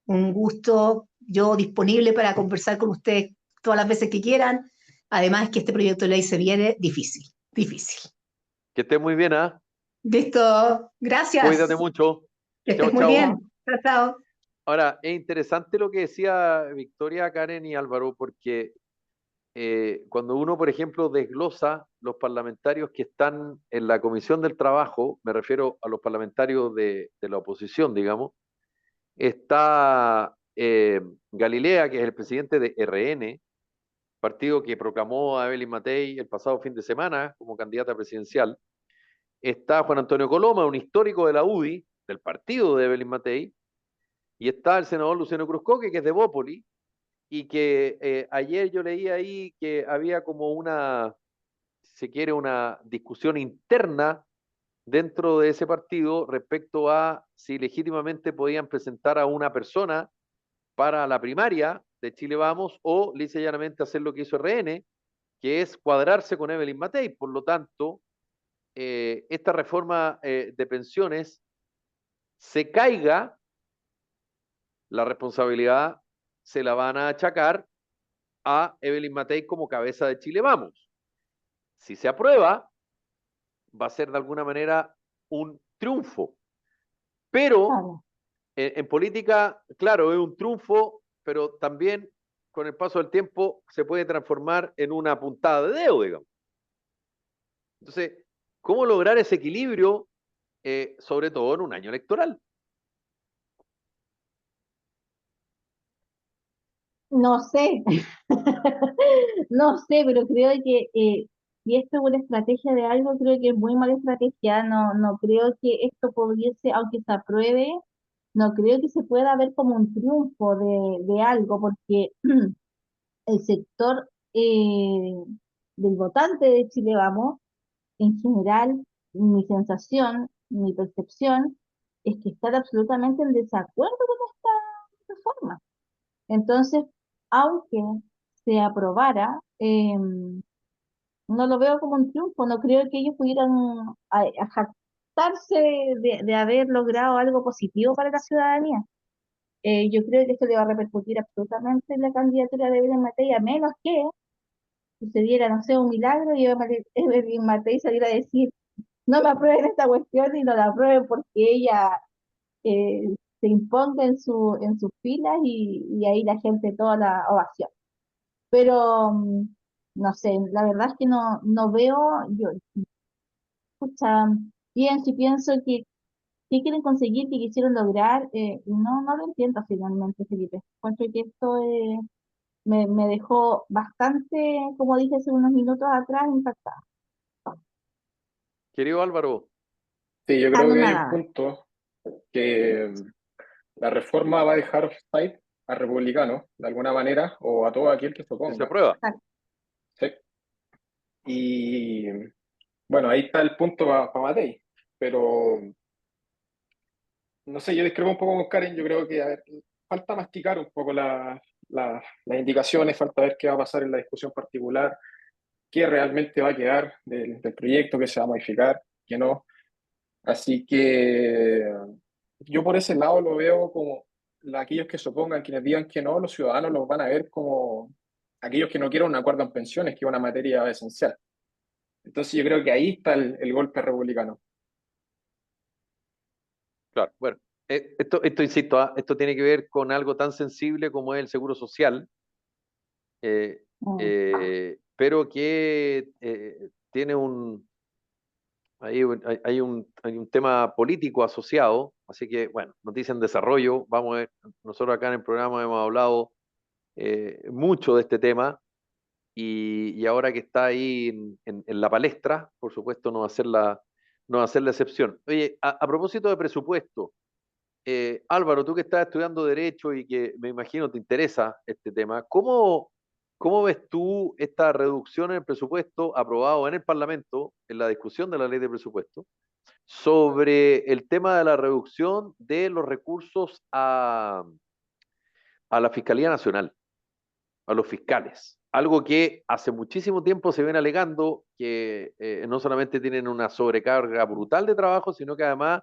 Un gusto, yo disponible para conversar con ustedes todas las veces que quieran. Además que este proyecto de ley se viene difícil, difícil. Que estés muy bien, ¿ah? Listo, Cuídate gracias. mucho. Que Chao, estés muy chao. bien. Chao, chao. Ahora, es interesante lo que decía Victoria, Karen y Álvaro, porque cuando uno, por ejemplo, desglosa los parlamentarios que están en la Comisión del Trabajo, me refiero a los parlamentarios de la oposición, digamos, está Galilea, que es el presidente de RN, partido que proclamó a Evelyn Matei el pasado fin de semana como candidata presidencial. Está Juan Antonio Coloma, un histórico de la UDI, del partido de Evelyn Matei, y está el senador Luciano Cruzcoque, que es de Bópoli, y que ayer yo leí ahí que había como una, si se quiere, una discusión interna dentro de ese partido respecto a si legítimamente podían presentar a una persona para la primaria de Chile Vamos o lisa y llanamente hacer lo que hizo RN, que es cuadrarse con Evelyn Matei. Por lo tanto, esta reforma de pensiones se caiga, la responsabilidad se la van a achacar a Evelyn Matei como cabeza de Chile Vamos. Si se aprueba, va a ser de alguna manera un triunfo. Pero Claro. en política, claro, es un triunfo, pero también con el paso del tiempo se puede transformar en una puntada de dedo, digamos. Entonces, ¿cómo lograr ese equilibrio, sobre todo en un año electoral? No sé, no sé, pero creo que si esto es una estrategia de algo, creo que es muy mala estrategia. No creo que esto pudiese, aunque se apruebe, no creo que se pueda ver como un triunfo de algo, porque el sector del votante de Chile Vamos, en general, mi sensación, mi percepción, es que están absolutamente en desacuerdo con esta reforma. Entonces, aunque se aprobara, no lo veo como un triunfo, no creo que ellos pudieran a jactarse de haber logrado algo positivo para la ciudadanía. Yo creo que esto le va a repercutir absolutamente en la candidatura de Evelyn Matei, a menos que sucediera, no sé, un milagro y Evelyn Matei saliera a decir, no me aprueben esta cuestión y no la aprueben porque ella eh, se imponga en sus filas y ahí la gente toda la ovación. Pero, no sé, la verdad es que no veo, yo, escucha, pienso y pienso que qué quieren conseguir, qué quisieron lograr, y no lo entiendo finalmente, Felipe. Encuentro que esto me dejó bastante, como dije hace unos minutos atrás, impactada. Querido Álvaro, Sí, yo creo que hay un Anonadada. punto que la reforma va a dejar offside a republicanos, de alguna manera, o a todo aquel que se si se oponga. aprueba. Exacto. ¿Sí? Y bueno, ahí está el punto para Matei. Pero no sé, yo discrepo un poco con Karen. Yo creo que a ver, falta masticar un poco las indicaciones, falta ver qué va a pasar en la discusión particular, qué realmente va a quedar del proyecto, qué se va a modificar, qué no. Así que yo por ese lado lo veo como aquellos que se opongan, quienes digan que no, los ciudadanos los van a ver como aquellos que no quieren un acuerdo en pensiones, que es una materia esencial. Entonces yo creo que ahí está el golpe republicano. Claro, bueno, esto insisto, esto tiene que ver con algo tan sensible como es el seguro social, eh, Mm. pero que tiene hay un tema político asociado, así que, bueno, noticia en desarrollo, vamos a ver, nosotros acá en el programa hemos hablado mucho de este tema y ahora que está ahí en la palestra, por supuesto, no va a ser la excepción. Oye, a propósito de presupuesto, Álvaro, tú que estás estudiando Derecho y que me imagino te interesa este tema, ¿cómo ves tú esta reducción en el presupuesto aprobado en el Parlamento, en la discusión de la ley de presupuesto, sobre el tema de la reducción de los recursos a la Fiscalía Nacional, a los fiscales? Algo que hace muchísimo tiempo se viene alegando que no solamente tienen una sobrecarga brutal de trabajo, sino que además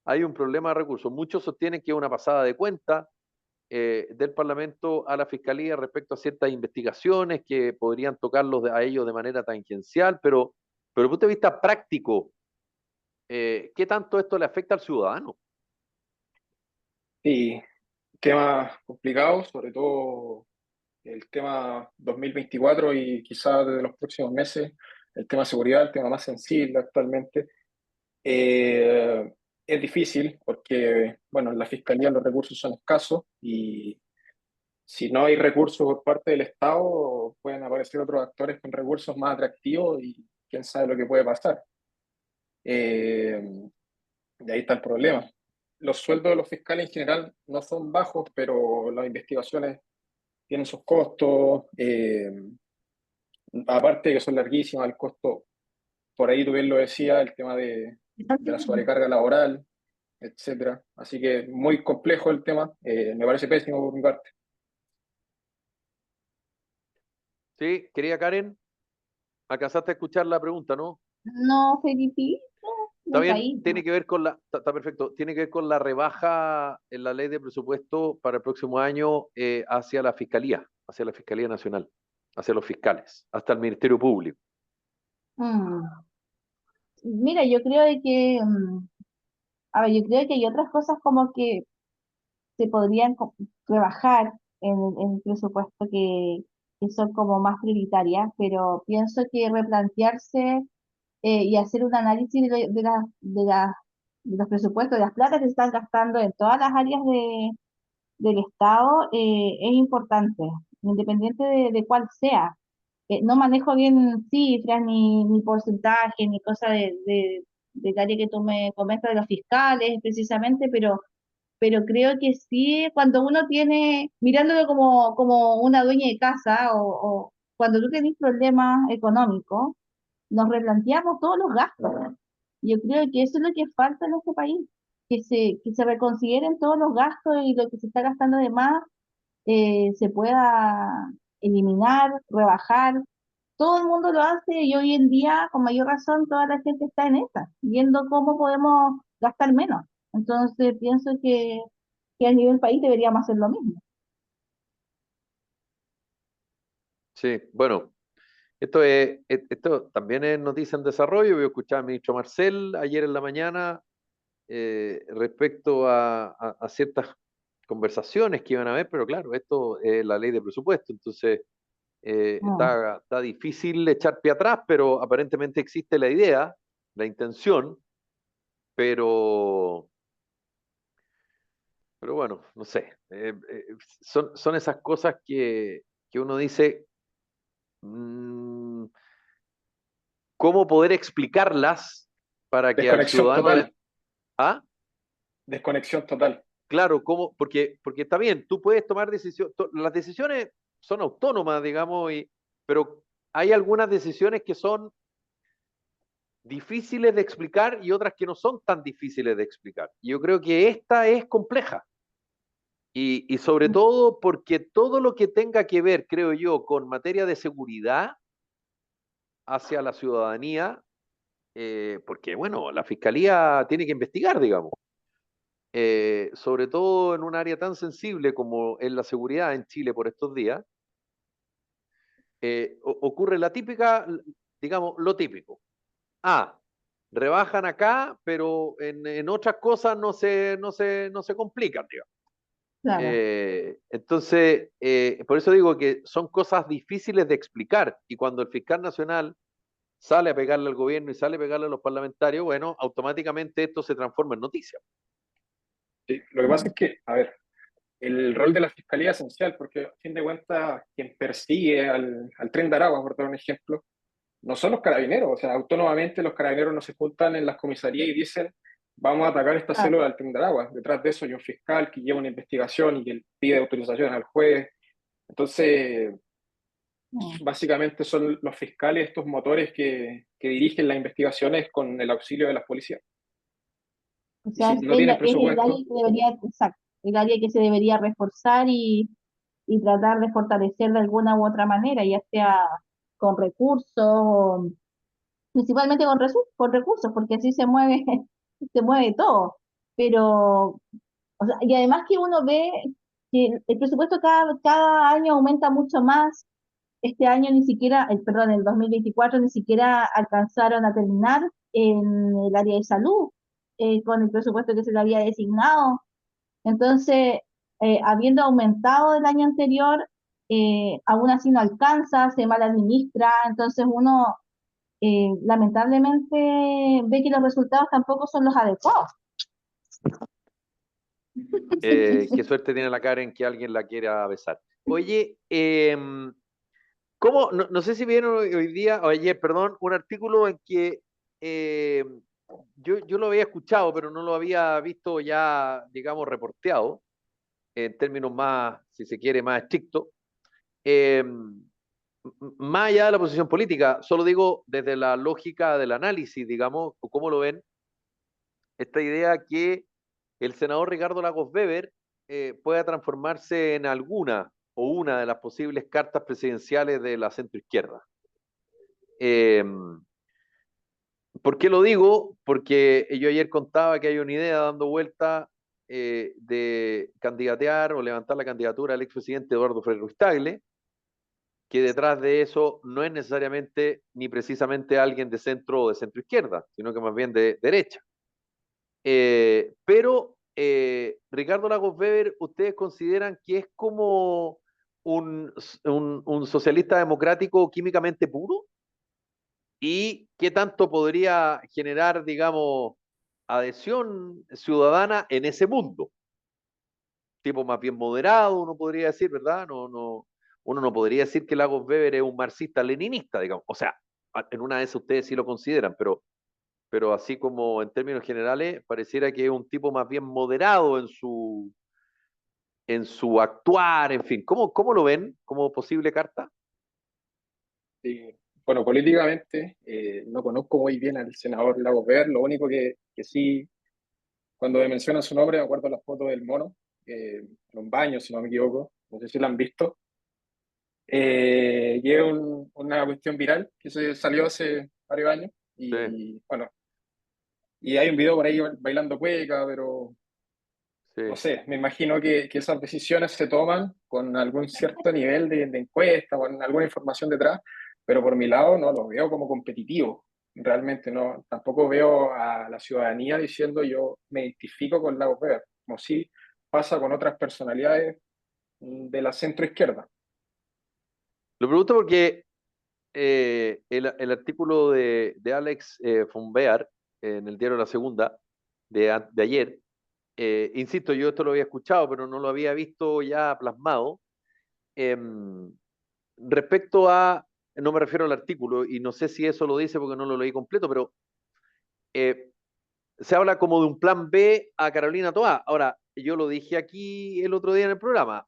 hay un problema de recursos. Muchos sostienen que es una pasada de cuenta del Parlamento a la Fiscalía respecto a ciertas investigaciones que podrían tocarlos a ellos de manera tangencial, pero desde el punto de vista práctico, ¿qué tanto esto le afecta al ciudadano? Y temas complicados, sobre todo el tema 2024 y quizás desde los próximos meses, el tema seguridad, el tema más sensible actualmente. Eh, es difícil porque, bueno, en la fiscalía los recursos son escasos y si no hay recursos por parte del Estado, pueden aparecer otros actores con recursos más atractivos y quién sabe lo que puede pasar. Eh, y ahí está el problema. Los sueldos de los fiscales en general no son bajos, pero las investigaciones tienen sus costos, aparte que son larguísimas, el costo, por ahí tú bien lo decías, el tema de la sobrecarga laboral, etcétera. Así que muy complejo el tema, me parece pésimo por mi parte. Sí, querida Karen, alcanzaste a escuchar la pregunta, ¿no? No, Felipe, Está me bien, caí. tiene que ver con está perfecto, tiene que ver con la rebaja en la ley de presupuesto para el próximo año hacia la Fiscalía Nacional, hacia los fiscales, hasta el Ministerio Público. Mm. Mira, yo creo de que, a ver, yo creo que hay otras cosas como que se podrían rebajar en el presupuesto que son como más prioritarias, pero pienso que replantearse y hacer un análisis de los presupuestos, de las platas que se están gastando en todas las áreas del Estado, es importante, independiente de cuál sea. No manejo bien cifras, ni porcentaje, ni cosa del área que tú me comentas de los fiscales, precisamente, pero creo que sí, cuando uno tiene, mirándolo como una dueña de casa o cuando tú tienes problemas económicos, nos replanteamos todos los gastos. Yo creo que eso es lo que falta en este país, que se reconsideren todos los gastos y lo que se está gastando de más se pueda eliminar, rebajar. Todo el mundo lo hace y hoy en día, con mayor razón, toda la gente está en esa, viendo cómo podemos gastar menos. Entonces, pienso que que a nivel país deberíamos hacer lo mismo. Sí, bueno, esto también es noticia en desarrollo. Voy a escuchar al ministro Marcel ayer en la mañana respecto a ciertas conversaciones que iban a haber, pero claro, esto es la ley de presupuesto, entonces Mm. está difícil echar pie atrás, pero aparentemente existe la idea, la intención, pero, pero bueno, no sé. Son esas cosas que uno dice, mm, ¿cómo poder explicarlas para que al Desconexión ciudadano total, ¿Ah? desconexión total. Claro, ¿cómo? Porque está bien, tú puedes tomar decisiones, las decisiones son autónomas, digamos, pero hay algunas decisiones que son difíciles de explicar y otras que no son tan difíciles de explicar. Yo creo que esta es compleja y sobre todo porque todo lo que tenga que ver, creo yo, con materia de seguridad hacia la ciudadanía, porque bueno, la fiscalía tiene que investigar, digamos. Sobre todo en un área tan sensible como es la seguridad en Chile por estos días, ocurre la típica, digamos, lo típico. Ah, rebajan acá, pero en otras cosas no se complican, digamos. Claro. Entonces, por eso digo que son cosas difíciles de explicar y cuando el fiscal nacional sale a pegarle al gobierno y sale a pegarle a los parlamentarios, bueno, automáticamente esto se transforma en noticia. Sí, lo que pasa es que, a ver, el rol de la fiscalía es esencial, porque a fin de cuentas, quien persigue al Tren de Aragua, por dar un ejemplo, no son los carabineros, o sea, autónomamente los carabineros no se juntan en las comisarías y dicen, vamos a atacar esta Claro. célula del Tren de Aragua. Detrás de eso hay un fiscal que lleva una investigación y que pide autorizaciones al juez. Entonces, Mm. básicamente son los fiscales estos motores que dirigen las investigaciones con el auxilio de las policías. O Y sea, si no tienen es el área presupuesto, que debería, exacto, el área que se debería reforzar y tratar de fortalecer de alguna u otra manera, ya sea con recursos, principalmente con recursos, porque así se mueve, se mueve todo. Pero, o sea, y además que uno ve que el presupuesto cada año aumenta mucho más. Este año ni siquiera, perdón, el 2024 ni siquiera alcanzaron a terminar en el área de salud con el presupuesto que se le había designado. Entonces, habiendo aumentado del año anterior, aún así no alcanza, se mal administra, entonces uno lamentablemente ve que los resultados tampoco son los adecuados. Qué suerte tiene la Karen que alguien la quiera besar. Oye, ¿cómo? No sé si vieron hoy día, o ayer, perdón, un artículo en que eh, yo lo había escuchado, pero no lo había visto ya, digamos, reporteado, en términos más, si se quiere, más estrictos. Eh, Más allá de la posición política, solo digo desde la lógica del análisis, digamos, o cómo lo ven, esta idea que el senador Ricardo Lagos Weber pueda transformarse en alguna o una de las posibles cartas presidenciales de la centroizquierda. Eh, ¿Por qué lo digo? Porque yo ayer contaba que hay una idea dando vuelta de candidatear o levantar la candidatura del expresidente Eduardo Frei Ruiz-Tagle, que detrás de eso no es necesariamente ni precisamente alguien de centro o de centro izquierda, sino que más bien de derecha. Pero Ricardo Lagos Weber, ¿ustedes consideran que es como un socialista democrático químicamente puro? ¿Y qué tanto podría generar, digamos, adhesión ciudadana en ese mundo? Tipo más bien moderado, uno podría decir, ¿verdad? Uno no podría decir que Lagos Weber es un marxista-leninista, digamos. O sea, en una de esas ustedes sí lo consideran, pero así como en términos generales, pareciera que es un tipo más bien moderado en su actuar, en fin. ¿Cómo lo ven como posible carta? bueno, políticamente no conozco muy bien al senador Lagos Ver, lo único que sí, cuando me mencionan su nombre, me acuerdo la foto del mono, en un baño, si no me equivoco, no sé si la han visto. Y es una cuestión viral que se salió hace varios años Sí, y bueno, y hay un video por ahí bailando cueca, pero sí. no sé, me imagino que esas decisiones se toman con algún cierto nivel de encuesta, con alguna información detrás, pero por mi lado no lo veo como competitivo. Realmente no, tampoco veo a la ciudadanía diciendo yo me identifico con Lagos Weber, como si pasa con otras personalidades de la centro izquierda. Lo pregunto porque el artículo de Alex von Bear en el diario La Segunda de ayer, insisto, yo esto lo había escuchado, pero no lo había visto ya plasmado. Respecto a, no me refiero al artículo, y no sé si eso lo dice porque no lo leí completo, pero eh, se habla como de un plan B a Carolina Toá. Ahora, yo lo dije aquí el otro día en el programa.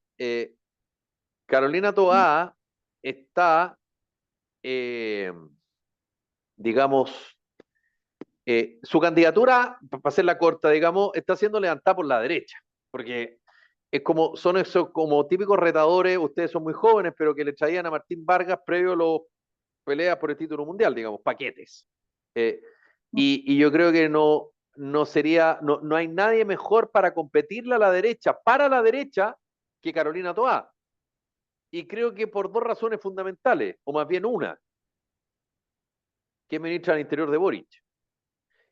Carolina Toá está, eh, digamos, su candidatura, para hacerla corta, digamos, está siendo levantada por la derecha, porque es como, son esos como típicos retadores, ustedes son muy jóvenes, pero que le traían a Martín Vargas previo a los peleas por el título mundial, digamos, paquetes. Eh, y yo creo que no sería, no hay nadie mejor para competirle a la derecha, para la derecha, que Carolina Toá. Y creo que por dos razones fundamentales, o más bien una, que es ministra del Interior de Boric.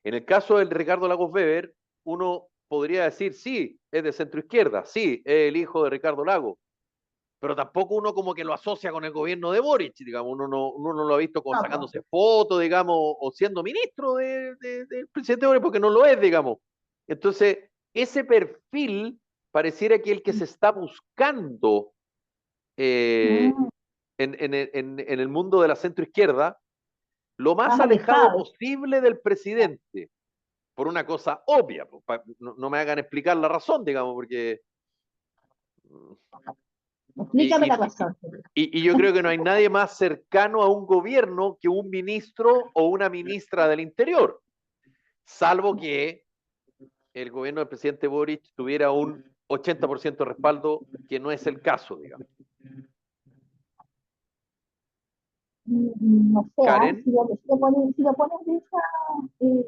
En el caso del Ricardo Lagos Weber, uno podría decir, sí, es de centro izquierda, sí, es el hijo de Ricardo Lagos, pero tampoco uno como que lo asocia con el gobierno de Boric, digamos, uno no lo ha visto como No, pues. sacándose fotos, digamos, o siendo ministro del presidente Boric, porque no lo es, digamos. Entonces, ese perfil pareciera que el que se está buscando eh, Mm, en el mundo de la centro izquierda, lo más más alejado alejado. posible del presidente, por una cosa obvia, no me hagan explicar la razón, digamos, porque... Explícame Y, la y, razón. y yo creo que no hay nadie más cercano a un gobierno que un ministro o una ministra del Interior, salvo que el gobierno del presidente Boric tuviera un 80% de respaldo, que no es el caso, digamos. No sé, Karen, si lo pones eh,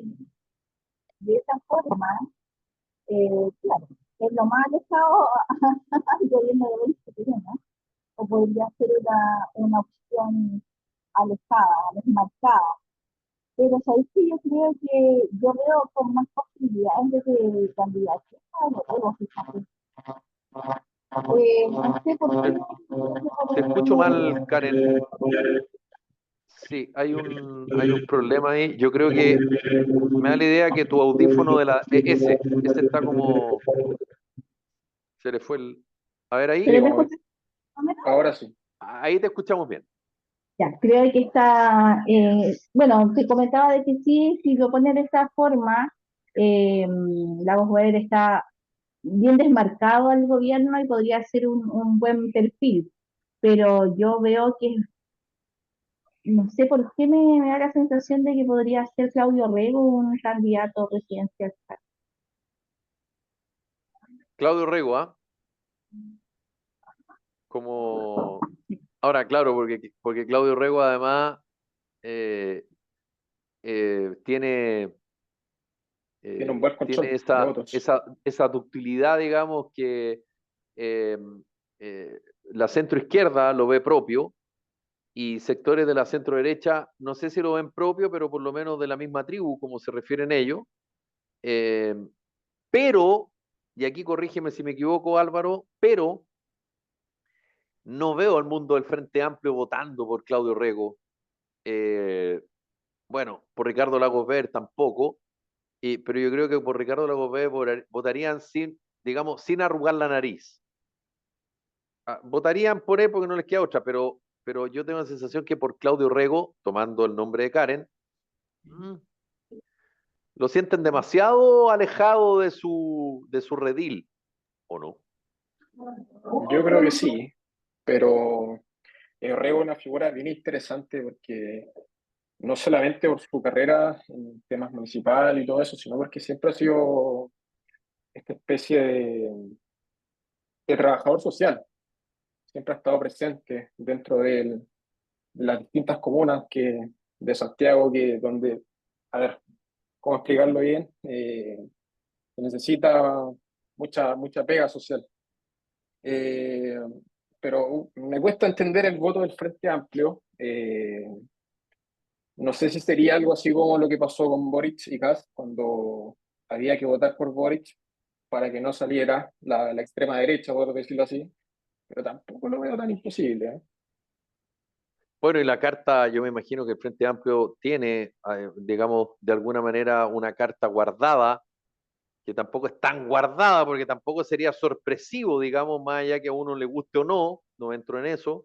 de esa forma, claro, es lo más alejado al gobierno de Boris Johnson, ¿no? O podría ser una opción alejada, desmarcada. Pero sabéis que yo creo que yo veo con más posibilidades de que candidatos a luego, fíjate. No sé por qué, te, no sé te por escucho mal, Karen. qué. Sí, hay un problema ahí. Yo creo que me da la idea que tu audífono de la... ese está como... Se le fue el... A ver ¿Pero ahí, me Digo, escuchas más o menos? ahora sí. ahí te escuchamos bien. Ya, creo que está, bueno, te comentaba de que sí, si lo pones de esta forma, Lagos Weber está bien desmarcado al gobierno y podría ser un buen perfil, pero yo veo que, no sé por qué me da la sensación de que podría ser Claudio Rego un candidato presidencial. Claudio Rego, ¿ah? Como... Ahora, claro, porque Claudio Rego además eh, Tiene un buen tiene control de votos. esa ductilidad, digamos, que eh, la centroizquierda lo ve propio y sectores de la centroderecha, no sé si lo ven propio, pero por lo menos de la misma tribu, como se refieren ellos. Eh, pero, y aquí corrígeme si me equivoco, Álvaro, pero no veo al mundo del Frente Amplio votando por Claudio Rego. Eh, bueno, por Ricardo Lagos Ver tampoco, pero yo creo que por Ricardo Lagos Ver votarían sin, digamos, sin arrugar la nariz. Votarían por él porque no les queda otra, pero yo tengo la sensación que por Claudio Rego, tomando el nombre de Karen, mm, lo sienten demasiado alejado de su redil, ¿o no? Yo creo que sí, pero Rego es una figura bien interesante porque no solamente por su carrera en temas municipales y todo eso, sino porque siempre ha sido esta especie de trabajador social. Siempre ha estado presente dentro de las distintas comunas de Santiago, a ver, ¿cómo explicarlo bien? Se necesita mucha pega social. Pero me cuesta entender el voto del Frente Amplio. No sé si sería algo así como lo que pasó con Boric y Kast, cuando había que votar por Boric para que no saliera la extrema derecha, por decirlo así, pero tampoco lo veo tan imposible, ¿eh? Bueno, y la carta, yo me imagino que el Frente Amplio tiene, digamos, de alguna manera una carta guardada, que tampoco es tan guardada, porque tampoco sería sorpresivo, digamos, más allá que a uno le guste o no, no entro en eso,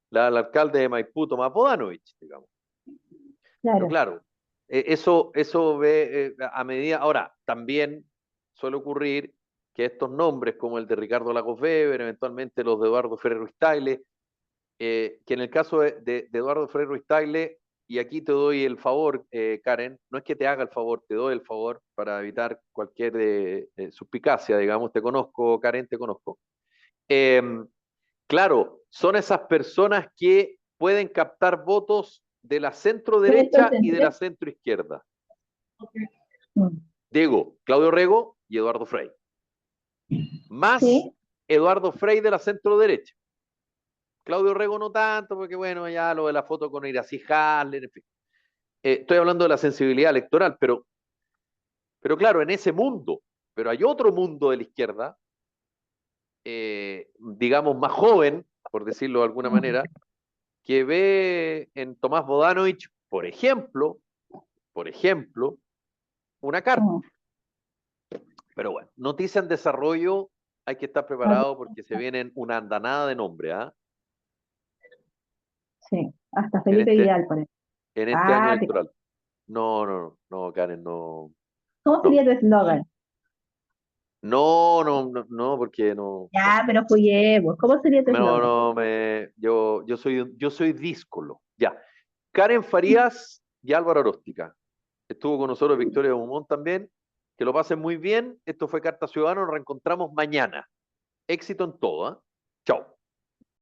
la del alcalde de Maipú, Tomás Bodanovich, digamos. Pero Claro. claro, eso ve a medida. Ahora, también suele ocurrir que estos nombres, como el de Ricardo Lagos Weber, eventualmente los de Eduardo Ferrer Ruiz Tagle, que en el caso de Eduardo Ferrer Ruiz Tagle, y aquí te doy el favor, Karen, no es que te haga el favor, te doy el favor para evitar cualquier suspicacia, digamos, te conozco, Karen, te conozco. Eh, claro, son esas personas que pueden captar votos de la centro derecha y de la centro izquierda. Mm. Diego, Claudio Rego y Eduardo Frei. Más Sí, Eduardo Frei de la centro derecha. Claudio Rego no tanto, porque bueno, ya lo de la foto con Iracy Hasler, en fin. Estoy hablando de la sensibilidad electoral, pero claro, en ese mundo, pero hay otro mundo de la izquierda, digamos más joven, por decirlo de alguna manera, que ve en Tomás Bodanovich, por ejemplo, una carta. mm, Pero bueno, noticia en desarrollo, hay que estar preparado porque se vienen una andanada de nombres, ¿ah? sí, hasta En Felipe este, Vidal, por ejemplo. en este año Ah, electoral. No, Karen, no, ¿cómo no, sería tu eslogan? no, porque no, Ya, pero juguemos. ¿Cómo sería tu eslogan? yo soy díscolo. Ya. Karen Farías y Álvaro Oróstica. Estuvo con nosotros Victoria Dumont también. Que lo pasen muy bien. Esto fue Carta Ciudadana. Nos reencontramos mañana. Éxito en todo, ¿eh? Chao.